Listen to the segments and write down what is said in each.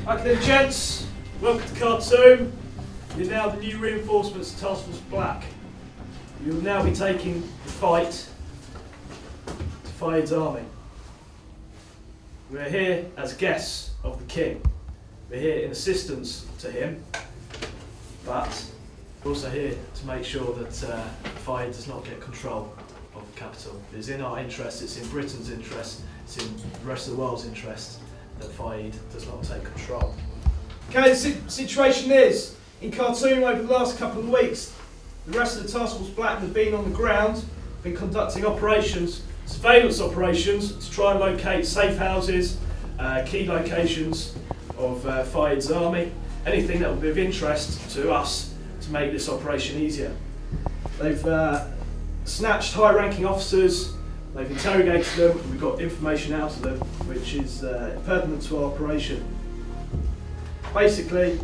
Okay then gents, welcome to Khartoum. You're now the new reinforcements to Task Force Black. You'll now be taking the fight to Fayed's army. We're here as guests of the King. We're here in assistance to him, but we're also here to make sure that Fayed does not get control of the capital. It's in our interest, it's in Britain's interest, it's in the rest of the world's interest that Fayed does not take control. Okay, the situation is, in Khartoum over the last couple of weeks, the rest of the Task Force Black have been on the ground, been conducting operations, surveillance operations, to try and locate safe houses, key locations of Fayed's army, anything that would be of interest to us to make this operation easier. They've snatched high-ranking officers, they've interrogated them, and we've got information out of them which is pertinent to our operation. Basically,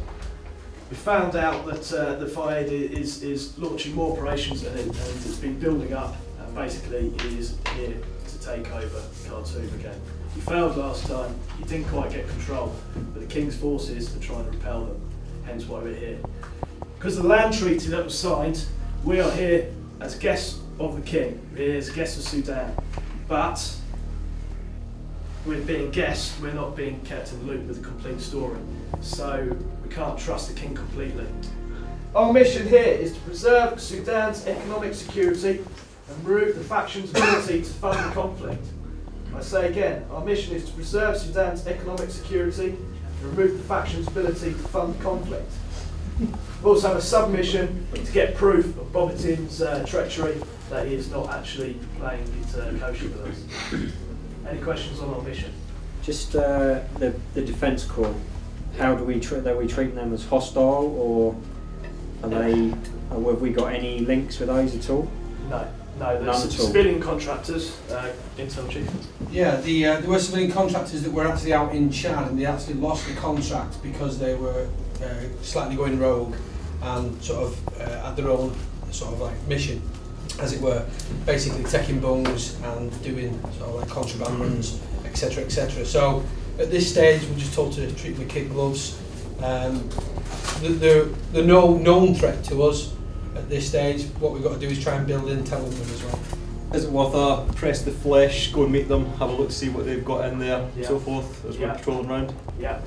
we found out that the Fayed is launching more operations and it's been building up, and basically he is here to take over Khartoum again. He failed last time, he didn't quite get control, but the King's forces are trying to repel them, hence why we're here. Because of the land treaty that was signed, we are here as guests of the King, we're here as guests of Sudan, but we're being guests, we're not being kept in the loop with the complete story, so we can't trust the King completely. Our mission here is to preserve Sudan's economic security and remove the faction's ability to fund the conflict. I say again, our mission is to preserve Sudan's economic security and remove the faction's ability to fund the conflict. We also have a submission to get proof of Bobitin's treachery, that he is not actually playing it kosher with us. Any questions on our mission? Just the Defence Corps. How do we treat them? Are we treating them as hostile, or are they? Have we got any links with those at all? No, there's civilian contractors. Intel Chief. Yeah, there were civilian contractors that were actually out in Chad, and they actually lost the contract because they were slightly going rogue and sort of had their own sort of like mission, as it were, basically taking bungs and doing sort of like contraband runs, etc., etc. So at this stage, we're just told to treat them with kid gloves. They're no known threat to us at this stage. What we've got to do is try and build intel on them as well. Is it worth a press the flesh, go and meet them, have a look to see what they've got in there, and so forth, as we're patrolling around? Yeah,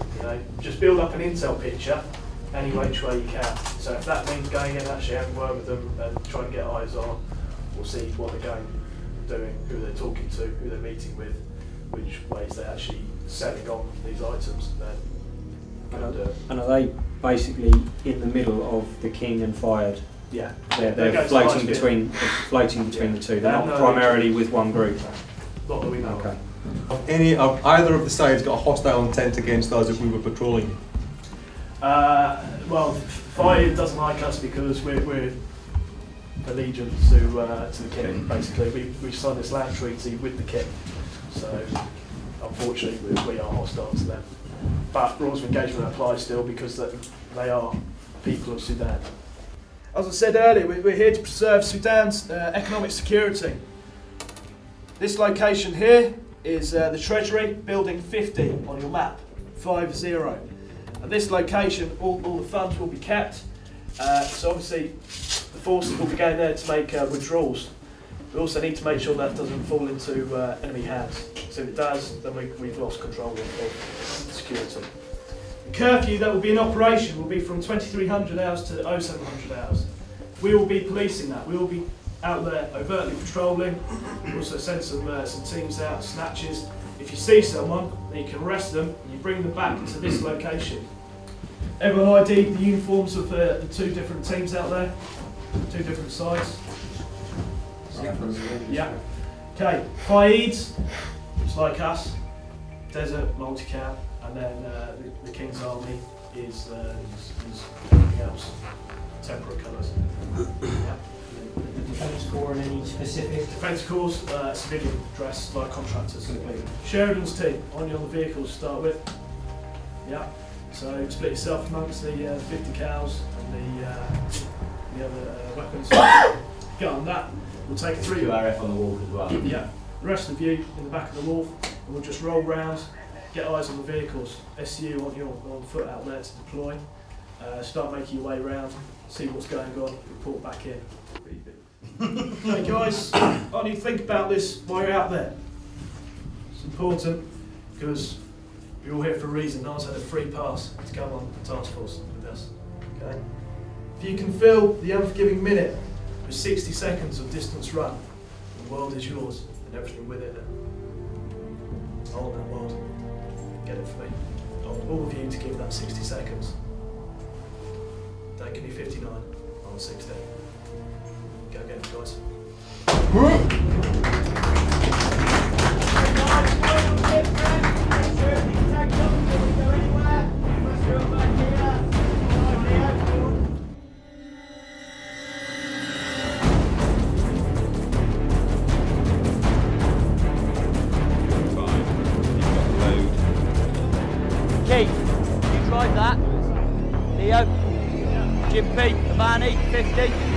just build up an intel picture any which way you can. So if that means going in, actually having a word with them and trying to get eyes on, we'll see what they're going, doing, who they're talking to, who they're meeting with, which ways they're actually selling on these items. And are they basically in the middle of the King and Fayed? Yeah, they're floating between the two. They're not primarily with one group. Not that we know. Okay. Have either of the sides got a hostile intent against us if we were patrolling? Well, Fayed doesn't like us because we're allegiant to the King. Basically, we signed this land treaty with the King, so unfortunately we are hostile to them. But rules of engagement apply still because they are people of Sudan. As I said earlier, we're here to preserve Sudan's economic security. This location here is the Treasury, Building 50 on your map, 50. At this location, all the funds will be kept. So obviously, the forces will be going there to make withdrawals. We also need to make sure that doesn't fall into enemy hands. So if it does, then we've lost control of security. The curfew that will be in operation will be from 2300 hours to 0700 hours. We will be policing that. We will be out there overtly patrolling. We'll also send some teams out, snatches. If you see someone, then you can arrest them and you bring them back to this location. Everyone ID'd the uniforms of the two different teams out there, two different sides. Yeah. Okay, Fayed's, just like us, desert, multi-cam, and then the King's Army is everything else, temperate colours. Yeah. Defence Corps and any specific? Defence Corps, civilian dress like contractors. Sheridan's team, on you on the vehicle to start with. Yeah. So split yourself amongst the 50 cows and the other weapons. Get on that. We'll take 3 RF on the wall as well. Yeah. The rest of you in the back of the wall, and we'll just roll round, get eyes on the vehicles, SU on foot out there to deploy, start making your way around, see what's going on, report back in. Hey guys, I want you to think about this while you're out there. It's important because you're all here for a reason. No one's had a free pass to come on the task force with us. Okay? If you can fill the unforgiving minute with 60 seconds of distance run, the world is yours and everything with it. Then I want that world. Get it for me. I want all of you to give that 60 seconds. Don't give me 59. I want 60. Go get it, guys. Keith, you tried that. Leo, Jim P, Cavani, 50.